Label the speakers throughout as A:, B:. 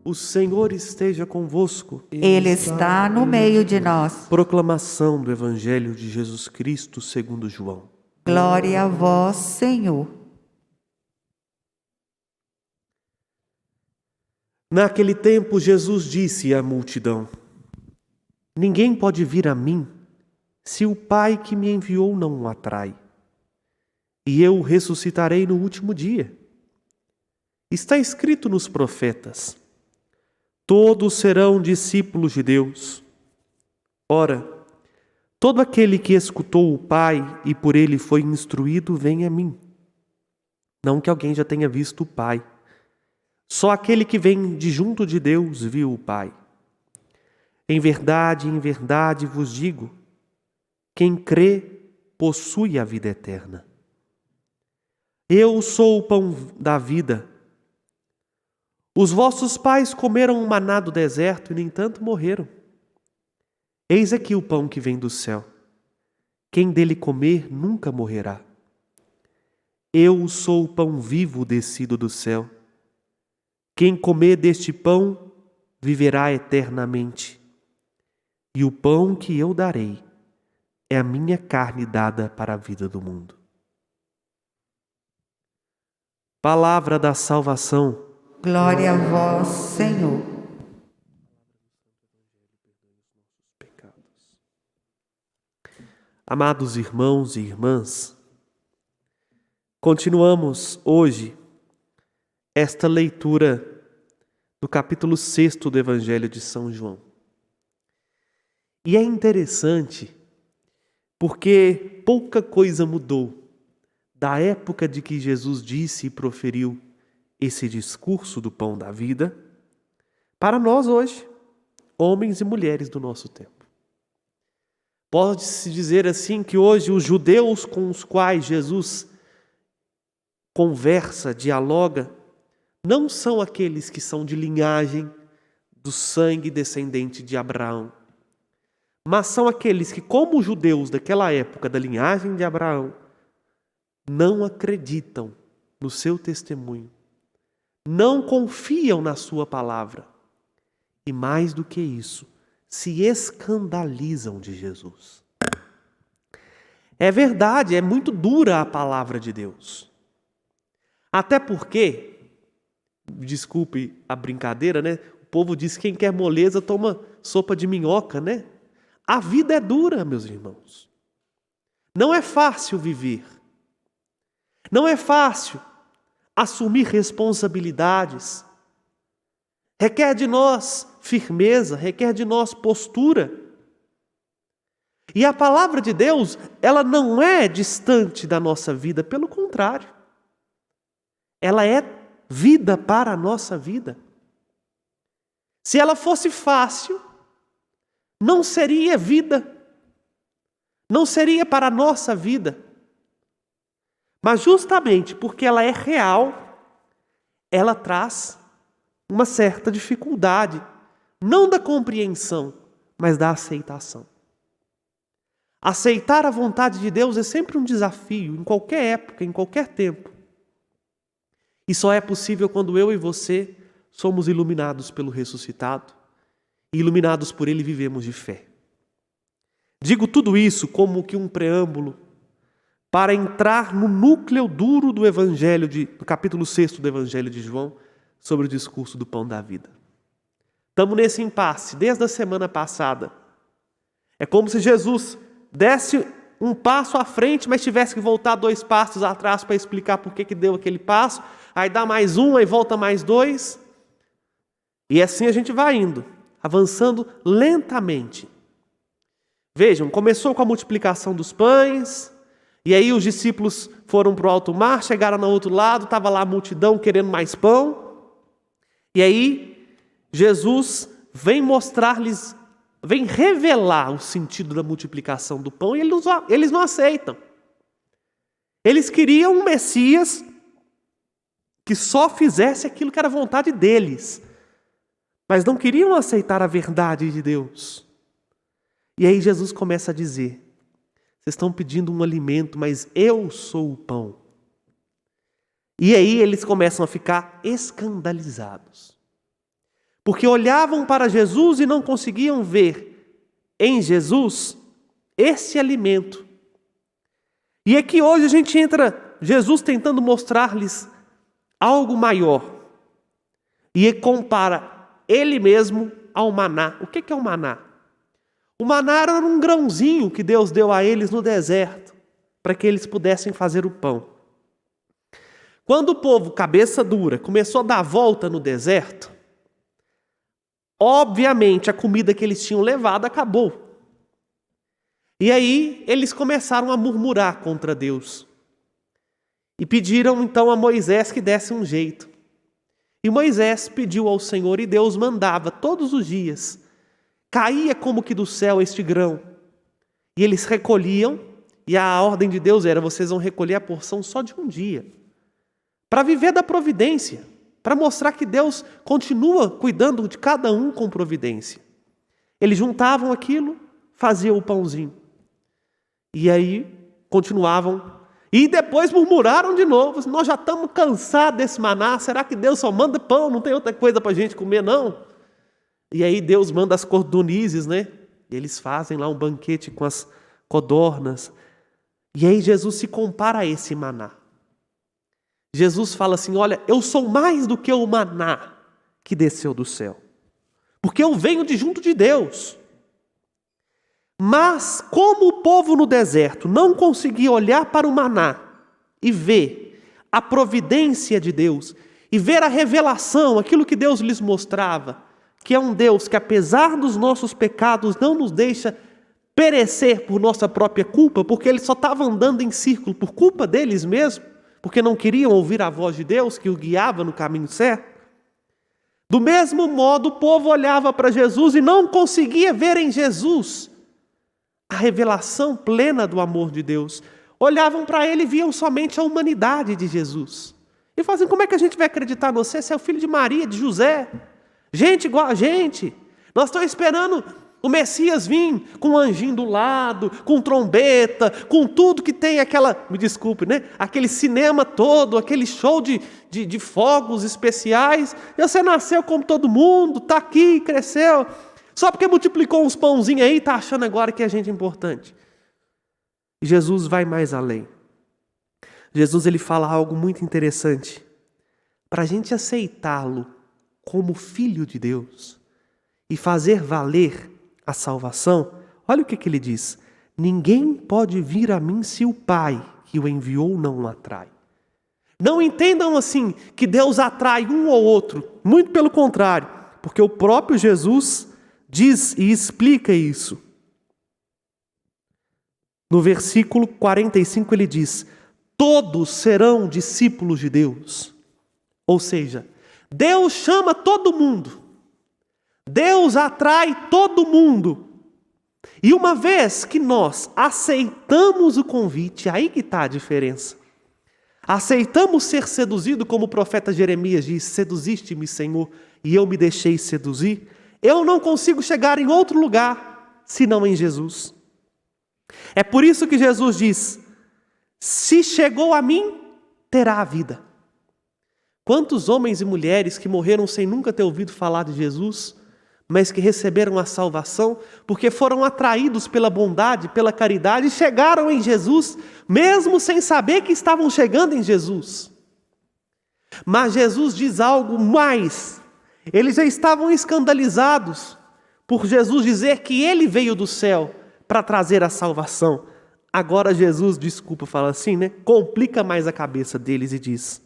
A: O Senhor esteja convosco.
B: Ele está no meio de nós.
A: Proclamação do Evangelho de Jesus Cristo segundo João.
B: Glória a vós, Senhor.
A: Naquele tempo, Jesus disse à multidão: Ninguém pode vir a mim se o Pai que me enviou não o atrai. E eu o ressuscitarei no último dia. Está escrito nos profetas: todos serão discípulos de Deus. Ora, todo aquele que escutou o Pai e por ele foi instruído, vem a mim. Não que alguém já tenha visto o Pai. Só aquele que vem de junto de Deus viu o Pai. Em verdade vos digo, quem crê possui a vida eterna. Eu sou o pão da vida. Os vossos pais comeram o maná do deserto e, no entanto, morreram. Eis aqui o pão que vem do céu. Quem dele comer nunca morrerá. Eu sou o pão vivo descido do céu. Quem comer deste pão viverá eternamente. E o pão que eu darei é a minha carne dada para a vida do mundo. Palavra da salvação.
B: Glória a vós, Senhor.
A: Amados irmãos e irmãs, continuamos hoje esta leitura do capítulo 6 do Evangelho de São João. E é interessante porque pouca coisa mudou da época de que Jesus disse e proferiu esse discurso do pão da vida para nós hoje, homens e mulheres do nosso tempo. Pode-se dizer assim que hoje os judeus com os quais Jesus conversa, dialoga, não são aqueles que são de linhagem do sangue descendente de Abraão, mas são aqueles que, como os judeus daquela época da linhagem de Abraão, não acreditam no seu testemunho, não confiam na sua palavra e, mais do que isso, se escandalizam de Jesus. É verdade, é muito dura a palavra de Deus. Até porque, desculpe a brincadeira, né? O povo diz que quem quer moleza toma sopa de minhoca, né? A vida é dura, meus irmãos. Não é fácil viver. Não é fácil assumir responsabilidades. Requer de nós firmeza, requer de nós postura. E a palavra de Deus, ela não é distante da nossa vida, pelo contrário. Ela é vida para a nossa vida. Se ela fosse fácil, não seria vida. Não seria para a nossa vida. Mas justamente porque ela é real, ela traz uma certa dificuldade, não da compreensão, mas da aceitação. Aceitar a vontade de Deus é sempre um desafio, em qualquer época, em qualquer tempo. E só é possível quando eu e você somos iluminados pelo ressuscitado, e iluminados por Ele vivemos de fé. Digo tudo isso como que um preâmbulo para entrar no núcleo duro do Evangelho, do capítulo 6 do Evangelho de João, sobre o discurso do pão da vida. Estamos nesse impasse desde a semana passada. É como se Jesus desse um passo à frente, mas tivesse que voltar 2 passos atrás para explicar por que deu aquele passo, aí dá mais um, aí volta mais 2. E assim a gente vai indo, avançando lentamente. Vejam, começou com a multiplicação dos pães, e aí os discípulos foram para o alto mar, chegaram no outro lado, estava lá a multidão querendo mais pão. E aí Jesus vem mostrar-lhes, vem revelar o sentido da multiplicação do pão, e eles não aceitam. Eles queriam um Messias que só fizesse aquilo que era vontade deles, mas não queriam aceitar a verdade de Deus. E aí Jesus começa a dizer: vocês estão pedindo um alimento, mas eu sou o pão. E aí eles começam a ficar escandalizados. porque olhavam para Jesus e não conseguiam ver em Jesus esse alimento. E é que hoje a gente entra, Jesus tentando mostrar-lhes algo maior, e compara ele mesmo ao maná. O que é o maná? O maná era um grãozinho que Deus deu a eles no deserto, para que eles pudessem fazer o pão. Quando o povo, cabeça dura, começou a dar volta no deserto, obviamente a comida que eles tinham levado acabou. E aí eles começaram a murmurar contra Deus. E pediram então a Moisés que desse um jeito. E Moisés pediu ao Senhor e Deus mandava todos os dias. Caía como que do céu este grão. E eles recolhiam, e a ordem de Deus era: vocês vão recolher a porção só de um dia. Para viver da providência, para mostrar que Deus continua cuidando de cada um com providência. Eles juntavam aquilo, faziam o pãozinho. E aí continuavam. E depois murmuraram de novo: nós já estamos cansados desse maná, será que Deus só manda pão, não tem outra coisa para a gente comer não? E aí Deus manda as codornizes, né? E eles fazem lá um banquete com as codornas. E aí Jesus se compara a esse maná. Jesus fala assim: olha, eu sou mais do que o maná que desceu do céu, porque eu venho de junto de Deus. Mas como o povo no deserto não conseguia olhar para o maná e ver a providência de Deus, e ver a revelação, aquilo que Deus lhes mostrava, que é um Deus que apesar dos nossos pecados não nos deixa perecer por nossa própria culpa, porque eles só estavam andando em círculo por culpa deles mesmos, porque não queriam ouvir a voz de Deus que o guiava no caminho certo. Do mesmo modo, o povo olhava para Jesus e não conseguia ver em Jesus a revelação plena do amor de Deus. Olhavam para ele e viam somente a humanidade de Jesus. E falavam: como é que a gente vai acreditar em você? Você é o filho de Maria, de José. Gente igual a gente. Nós estamos esperando o Messias vir com um anjinho do lado, com trombeta, com tudo que tem aquela, me desculpe, né? Aquele cinema todo, aquele show de fogos especiais. E você nasceu como todo mundo, está aqui, cresceu. Só porque multiplicou uns pãozinhos aí, está achando agora que a gente é importante. E Jesus vai mais além. Jesus ele fala algo muito interessante. Para a gente aceitá-lo como Filho de Deus e fazer valer a salvação, olha o que ele diz: ninguém pode vir a mim se o Pai que o enviou não o atrai. Não entendam assim que Deus atrai um ou outro, muito pelo contrário, porque o próprio Jesus diz e explica isso. No versículo 45 ele diz: todos serão discípulos de Deus. Ou seja, Deus chama todo mundo. Deus atrai todo mundo. E uma vez que nós aceitamos o convite, aí que está a diferença. Aceitamos ser seduzido, como o profeta Jeremias diz: seduziste-me, Senhor, e eu me deixei seduzir. Eu não consigo chegar em outro lugar, senão em Jesus. É por isso que Jesus diz: se chegou a mim, terá a vida. Quantos homens e mulheres que morreram sem nunca ter ouvido falar de Jesus, mas que receberam a salvação, porque foram atraídos pela bondade, pela caridade, e chegaram em Jesus, mesmo sem saber que estavam chegando em Jesus. Mas Jesus diz algo mais. Eles já estavam escandalizados por Jesus dizer que ele veio do céu para trazer a salvação. Agora Jesus, desculpa falar assim, né? Complica mais a cabeça deles e diz: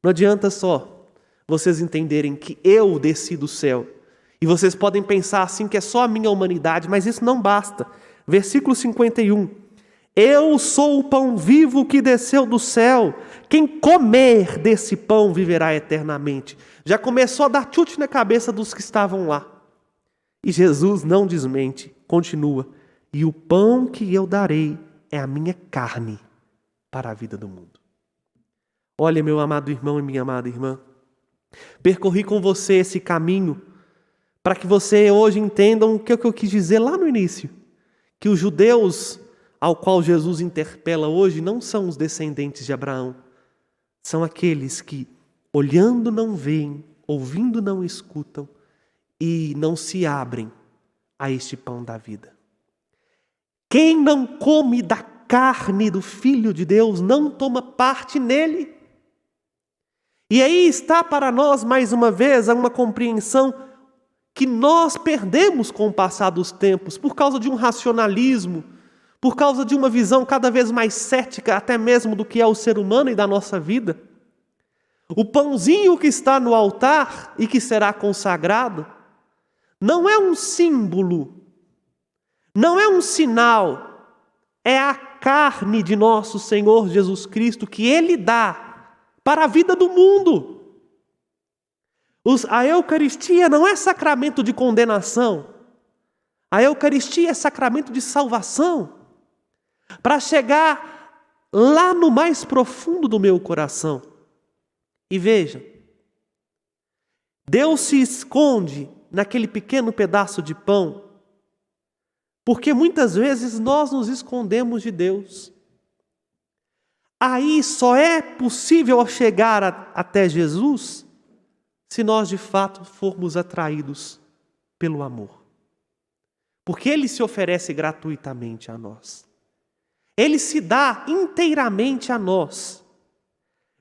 A: não adianta só vocês entenderem que eu desci do céu. E vocês podem pensar assim que é só a minha humanidade, mas isso não basta. Versículo 51. Eu sou o pão vivo que desceu do céu. Quem comer desse pão viverá eternamente. Já começou a dar chute na cabeça dos que estavam lá. E Jesus não desmente, continua: e o pão que eu darei é a minha carne para a vida do mundo. Olha, meu amado irmão e minha amada irmã, percorri com você esse caminho para que você hoje entenda o que eu quis dizer lá no início, que os judeus ao qual Jesus interpela hoje não são os descendentes de Abraão, são aqueles que, olhando não veem ouvindo não escutam e não se abrem a este pão da vida. Quem não come da carne do Filho de Deus não toma parte nele. E aí está para nós, mais uma vez, uma compreensão que nós perdemos com o passar dos tempos, por causa de um racionalismo, por causa de uma visão cada vez mais cética, até mesmo do que é o ser humano e da nossa vida. O pãozinho que está no altar e que será consagrado, não é um símbolo, não é um sinal, é a carne de nosso Senhor Jesus Cristo que Ele dá para a vida do mundo. A Eucaristia não é sacramento de condenação. A Eucaristia é sacramento de salvação. Para chegar lá no mais profundo do meu coração. E veja, Deus se esconde naquele pequeno pedaço de pão, porque muitas vezes nós nos escondemos de Deus. Aí só é possível chegar até Jesus se nós de fato formos atraídos pelo amor. Porque Ele se oferece gratuitamente a nós. Ele se dá inteiramente a nós.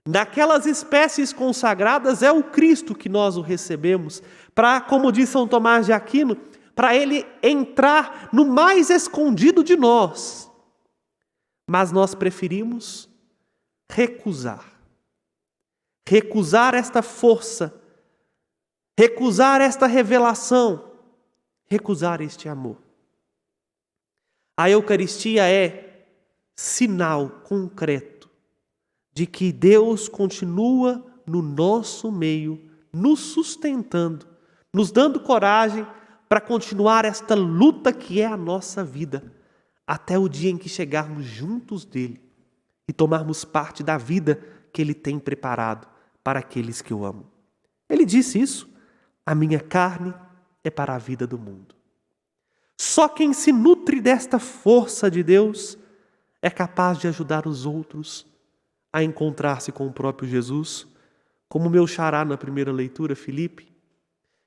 A: Daquelas espécies consagradas é o Cristo que nós o recebemos, para, como diz São Tomás de Aquino, para Ele entrar no mais escondido de nós. Mas nós preferimos recusar. Recusar esta força, recusar esta revelação, recusar este amor. A Eucaristia é sinal concreto de que Deus continua no nosso meio, nos sustentando, nos dando coragem para continuar esta luta que é a nossa vida, até o dia em que chegarmos juntos dele e tomarmos parte da vida que Ele tem preparado para aqueles que o amam. Ele disse isso: a minha carne é para a vida do mundo. Só quem se nutre desta força de Deus é capaz de ajudar os outros a encontrar-se com o próprio Jesus, como meu xará na primeira leitura, Filipe,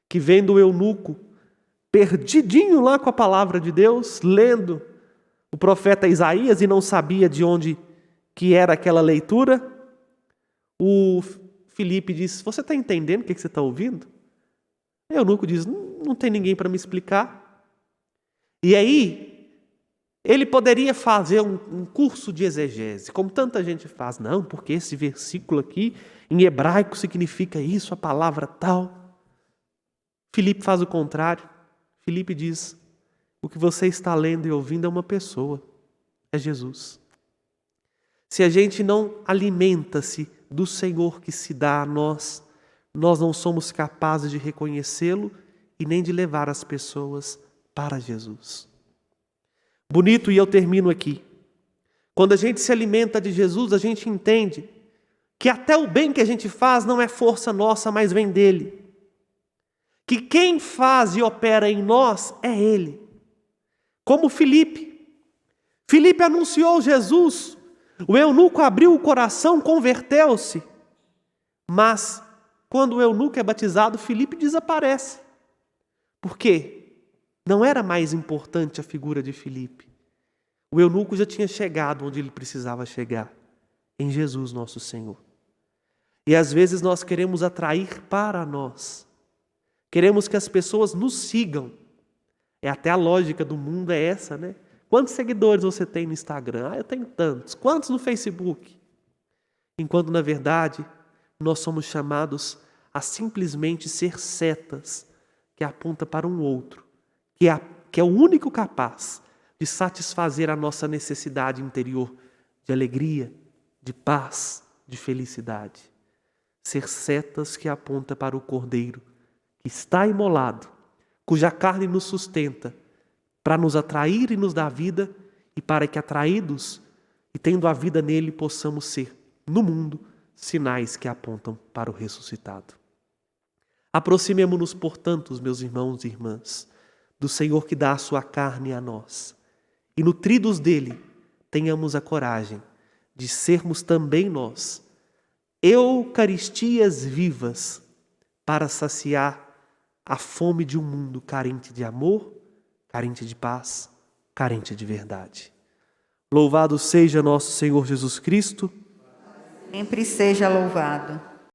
A: que vendo o eunuco perdidinho lá com a palavra de Deus, lendo o profeta Isaías e não sabia de onde que era aquela leitura, o Filipe diz: você está entendendo o que você está ouvindo? O eunuco diz: não tem ninguém para me explicar. E aí, ele poderia fazer um curso de exegese, como tanta gente faz. Não, porque esse versículo aqui, em hebraico, significa isso, a palavra tal. Filipe faz o contrário. Filipe diz: o que você está lendo e ouvindo é uma pessoa, é Jesus. Se a gente não alimenta-se do Senhor que se dá a nós, nós não somos capazes de reconhecê-lo e nem de levar as pessoas para Jesus. Bonito, e eu termino aqui. Quando a gente se alimenta de Jesus, a gente entende que até o bem que a gente faz não é força nossa, mas vem dele. Que quem faz e opera em nós é Ele. Como Filipe. Filipe anunciou Jesus. O eunuco abriu o coração, converteu-se. Mas, quando o eunuco é batizado, Filipe desaparece. Por quê? Não era mais importante a figura de Filipe. O eunuco já tinha chegado onde ele precisava chegar, em Jesus nosso Senhor. E às vezes nós queremos atrair para nós. Queremos que as pessoas nos sigam. É até a lógica do mundo é essa, né? Quantos seguidores você tem no Instagram? Eu tenho tantos. Quantos no Facebook? Enquanto, na verdade, nós somos chamados a simplesmente ser setas que apontam para um outro, que é o único capaz de satisfazer a nossa necessidade interior de alegria, de paz, de felicidade. Ser setas que apontam para o Cordeiro, que está imolado, cuja carne nos sustenta, para nos atrair e nos dar vida, e para que, atraídos e tendo a vida nele, possamos ser, no mundo, sinais que apontam para o ressuscitado. Aproximemo-nos, portanto, meus irmãos e irmãs, do Senhor que dá a sua carne a nós, e nutridos dele, tenhamos a coragem de sermos também nós Eucaristias vivas, para saciar a fome de um mundo carente de amor, carente de paz, carente de verdade. Louvado seja nosso Senhor Jesus Cristo.
B: Sempre seja louvado.